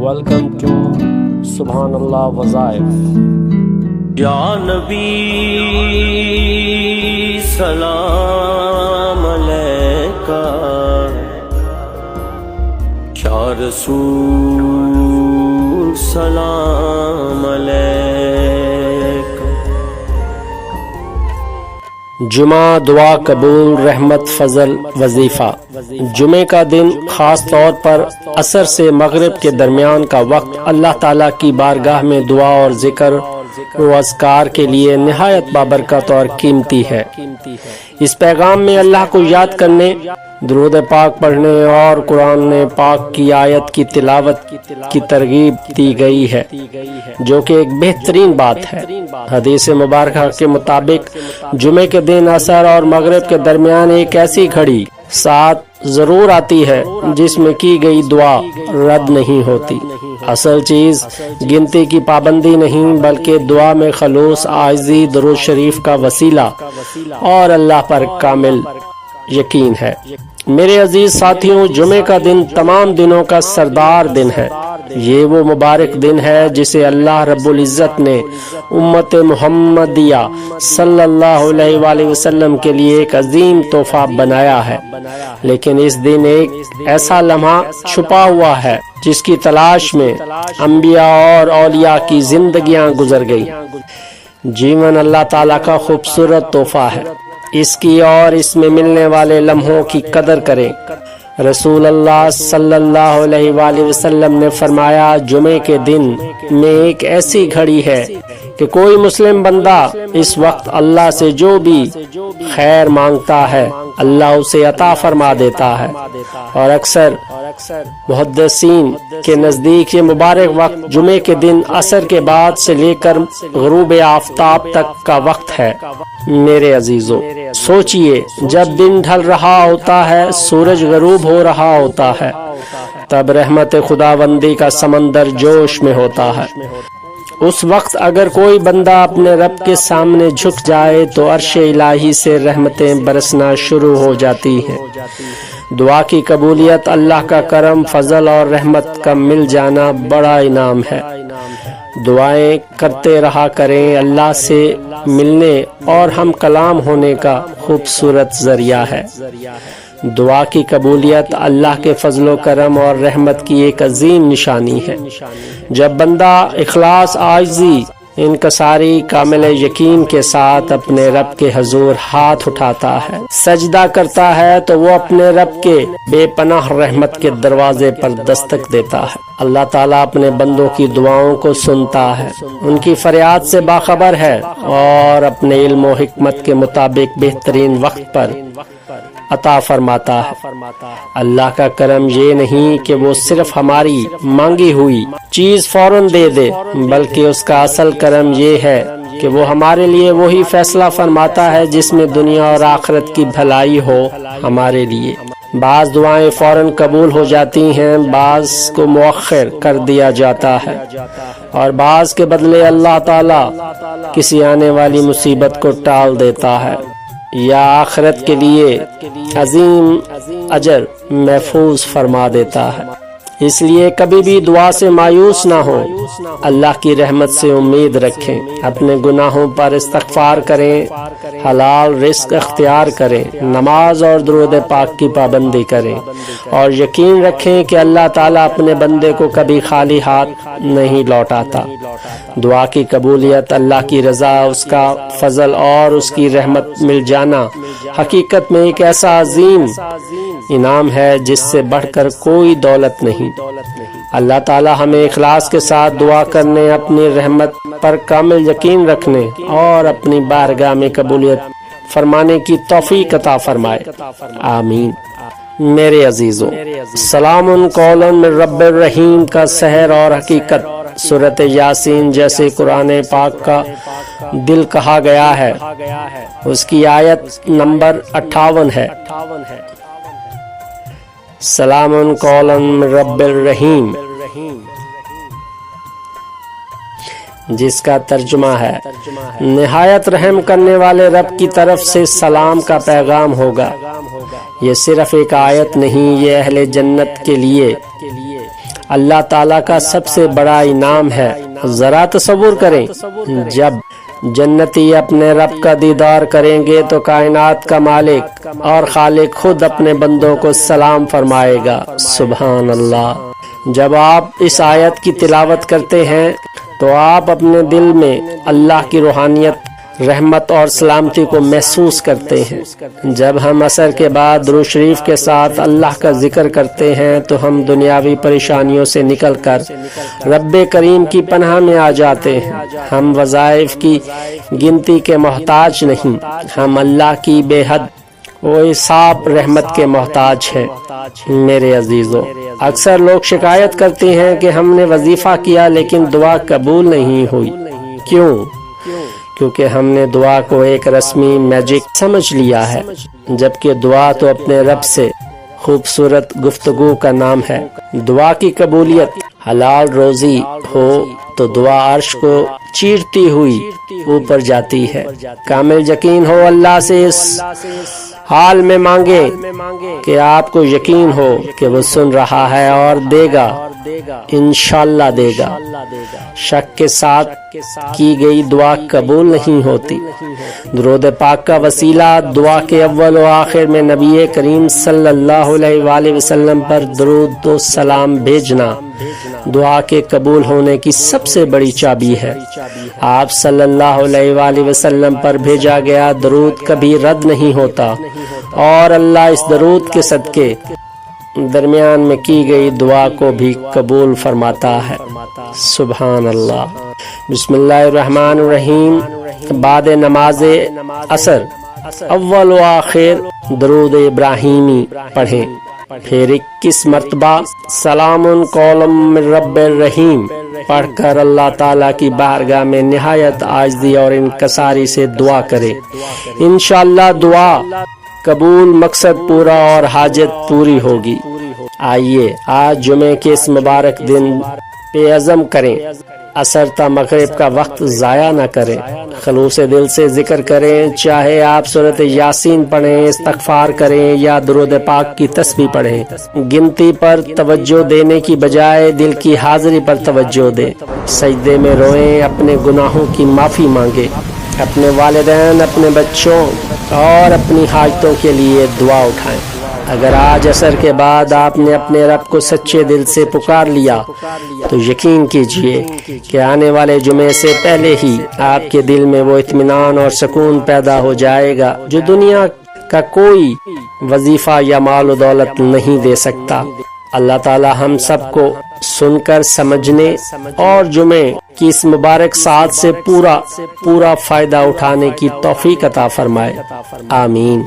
Welcome to Subhanallah Wazaif. یا نبی سلام علیکہ، یا رسول سلام علیکہ۔ جمعہ، دعا قبول، رحمت، فضل، وظیفہ۔ جمعے کا دن خاص طور پر عصر سے مغرب کے درمیان کا وقت اللہ تعالیٰ کی بارگاہ میں دعا اور ذکر و اذکار کے لیے نہایت بابرکت اور قیمتی ہے۔ اس پیغام میں اللہ کو یاد کرنے، درود پاک پڑھنے اور قرآن پاک کی آیت کی تلاوت کی ترغیب دی گئی ہے، جو کہ ایک بہترین بات ہے۔ حدیث مبارکہ کے مطابق جمعے کے دن عصر اور مغرب کے درمیان ایک ایسی گھڑی ساتھ ضرور آتی ہے جس میں کی گئی دعا رد نہیں ہوتی۔ اصل چیز گنتی کی پابندی نہیں، بلکہ دعا میں خلوص، عاجزی، درود شریف کا وسیلہ اور اللہ پر کامل یقین ہے۔ میرے عزیز ساتھیوں، جمعے کا دن تمام دنوں کا سردار دن ہے۔ یہ وہ مبارک دن ہے جسے اللہ رب العزت نے امت محمدیہ صلی اللہ علیہ وآلہ وسلم کے لیے ایک عظیم تحفہ بنایا ہے، لیکن اس دن ایک ایسا لمحہ چھپا ہوا ہے جس کی تلاش میں انبیاء اور اولیاء کی زندگیاں گزر گئی۔ جیون اللہ تعالیٰ کا خوبصورت تحفہ ہے، اس کی اور اس میں ملنے والے لمحوں کی قدر کریں۔ رسول اللہ صلی اللہ علیہ وآلہ وسلم نے فرمایا، جمعے کے دن میں ایک ایسی گھڑی ہے کہ کوئی مسلم بندہ اس وقت اللہ سے جو بھی خیر مانگتا ہے اللہ اسے عطا فرما دیتا ہے، اور اکثر محدثین کے نزدیک یہ مبارک وقت جمعے کے دن عصر کے بعد سے لے کر غروب آفتاب تک کا وقت ہے۔ میرے عزیزو، سوچئے، جب دن ڈھل رہا ہوتا ہے، سورج غروب ہو رہا ہوتا ہے، تب رحمت خداوندی کا سمندر جوش میں ہوتا ہے۔ اس وقت اگر کوئی بندہ اپنے رب کے سامنے جھک جائے تو عرش الہی سے رحمتیں برسنا شروع ہو جاتی ہیں۔ دعا کی قبولیت، اللہ کا کرم، فضل اور رحمت کا مل جانا بڑا انعام ہے۔ دعائیں کرتے رہا کریں، اللہ سے ملنے اور ہم کلام ہونے کا خوبصورت ذریعہ ہے۔ دعا کی قبولیت اللہ کے فضل و کرم اور رحمت کی ایک عظیم نشانی ہے۔ جب بندہ اخلاص، عاجزی، انکساری، کامل یقین کے ساتھ اپنے رب کے حضور ہاتھ اٹھاتا ہے، سجدہ کرتا ہے، تو وہ اپنے رب کے بے پناہ رحمت کے دروازے پر دستک دیتا ہے۔ اللہ تعالیٰ اپنے بندوں کی دعاؤں کو سنتا ہے، ان کی فریاد سے باخبر ہے، اور اپنے علم و حکمت کے مطابق بہترین وقت پر عطا فرماتا ہے۔ اللہ کا کرم یہ نہیں کہ وہ صرف ہماری مانگی ہوئی چیز فوراً دے دے، بلکہ اس کا اصل کرم یہ ہے کہ وہ ہمارے لیے وہی فیصلہ فرماتا ہے جس میں دنیا اور آخرت کی بھلائی ہو ہمارے لیے۔ بعض دعائیں فوراً قبول ہو جاتی ہیں، بعض کو مؤخر کر دیا جاتا ہے، اور بعض کے بدلے اللہ تعالیٰ کسی آنے والی مصیبت کو ٹال دیتا ہے یا آخرت کے لیے عظیم اجر محفوظ فرما دیتا ہے۔ اس لیے کبھی بھی دعا سے مایوس نہ ہو، اللہ کی رحمت سے امید رکھیں، اپنے گناہوں پر استغفار کریں، حلال رزق اختیار کریں، نماز اور درود پاک کی پابندی کریں، اور یقین رکھیں کہ اللہ تعالیٰ اپنے بندے کو کبھی خالی ہاتھ نہیں لوٹاتا۔ دعا کی قبولیت، اللہ کی رضا، اس کا فضل اور اس کی رحمت مل جانا حقیقت میں ایک ایسا عظیم انعام ہے جس سے بڑھ کر کوئی دولت نہیں۔ اللہ تعالی ہمیں اخلاص کے ساتھ دعا کرنے، اپنی رحمت پر کامل یقین رکھنے اور اپنی بارگاہ میں قبولیت فرمانے کی توفیق عطا فرمائے، آمین۔ میرے عزیزوں، سلام قولا من رب الرحیم کا سحر اور حقیقت سورۃ یاسین جیسے قرآن پاک کا دل کہا گیا ہے، اس کی آیت نمبر 58 ہے، سلام قولا من رب الرحیم، جس کا ترجمہ ہے نہایت رحم کرنے والے رب کی طرف سے سلام کا پیغام ہوگا۔ یہ صرف ایک آیت نہیں، یہ اہل جنت کے لیے اللہ تعالیٰ کا سب سے بڑا انعام ہے۔ ذرا تصور کریں، جب جنتی اپنے رب کا دیدار کریں گے تو کائنات کا مالک اور خالق خود اپنے بندوں کو سلام فرمائے گا۔ سبحان اللہ۔ جب آپ اس آیت کی تلاوت کرتے ہیں تو آپ اپنے دل میں اللہ کی روحانیت، رحمت اور سلامتی کو محسوس کرتے ہیں۔ جب ہم عصر کے بعد درود شریف کے ساتھ اللہ کا ذکر کرتے ہیں تو ہم دنیاوی پریشانیوں سے نکل کر رب کریم کی پناہ میں آ جاتے ہیں۔ ہم وظائف کی گنتی کے محتاج نہیں، ہم اللہ کی بے حد و حساب رحمت کے محتاج ہیں۔ میرے عزیزو، اکثر لوگ شکایت کرتے ہیں کہ ہم نے وظیفہ کیا لیکن دعا قبول نہیں ہوئی۔ کیوں؟ کیونکہ ہم نے دعا کو ایک رسمی میجک سمجھ لیا ہے، جبکہ دعا تو اپنے رب سے خوبصورت گفتگو کا نام ہے۔ دعا کی قبولیت حلال روزی ہو تو دعا عرش کو چیرتی ہوئی اوپر جاتی ہے۔ کامل یقین ہو اللہ سے اس حال میں مانگے کہ آپ کو یقین ہو کہ وہ سن رہا ہے اور دے گا، انشاءاللہ دے گا۔ شک کے ساتھ کی گئی دعا قبول نہیں ہوتی۔ درود پاک کا وسیلہ دعا کے اول و آخر میں نبی کریم صلی اللہ علیہ وآلہ وسلم پر درود و سلام بھیجنا دعا کے قبول ہونے کی سب سے بڑی چابی ہے۔ آپ صلی اللہ علیہ وآلہ وسلم پر بھیجا گیا درود کبھی رد نہیں ہوتا اور اللہ اس درود کے صدقے درمیان میں کی گئی دعا کو بھی قبول فرماتا ہے۔ سبحان اللہ۔ بسم اللہ الرحمن الرحیم۔ بعد نماز عصر اول و آخر درود ابراہیمی پڑھیں، پھر 21 مرتبہ سلام قول من رب الرحیم پڑھ کر اللہ تعالیٰ کی بارگاہ میں نہایت عاجزی اور انکساری سے دعا کرے۔ انشاءاللہ دعا قبول، مقصد پورا اور حاجت پوری ہوگی۔ آئیے آج جمعے کے اس مبارک دن پہ عزم کریں، عصر تا مغرب کا وقت ضائع نہ کریں، خلوص دل سے ذکر کریں، چاہے آپ سورۃ یاسین پڑھیں، استغفار کریں یا درود پاک کی تسبیح پڑھیں۔ گنتی پر توجہ دینے کی بجائے دل کی حاضری پر توجہ دیں، سجدے میں روئیں، اپنے گناہوں کی معافی مانگیں، اپنے والدین، اپنے بچوں اور اپنی حاجتوں کے لیے دعا اٹھائیں۔ اگر آج عصر کے بعد آپ نے اپنے رب کو سچے دل سے پکار لیا تو یقین کیجئے کہ آنے والے جمعے سے پہلے ہی آپ کے دل میں وہ اطمینان اور سکون پیدا ہو جائے گا جو دنیا کا کوئی وظیفہ یا مال و دولت نہیں دے سکتا۔ اللہ تعالی ہم سب کو سن کر سمجھنے اور جمعے کی اس مبارک ساعت سے پورا فائدہ اٹھانے کی توفیق عطا فرمائے۔ آمین۔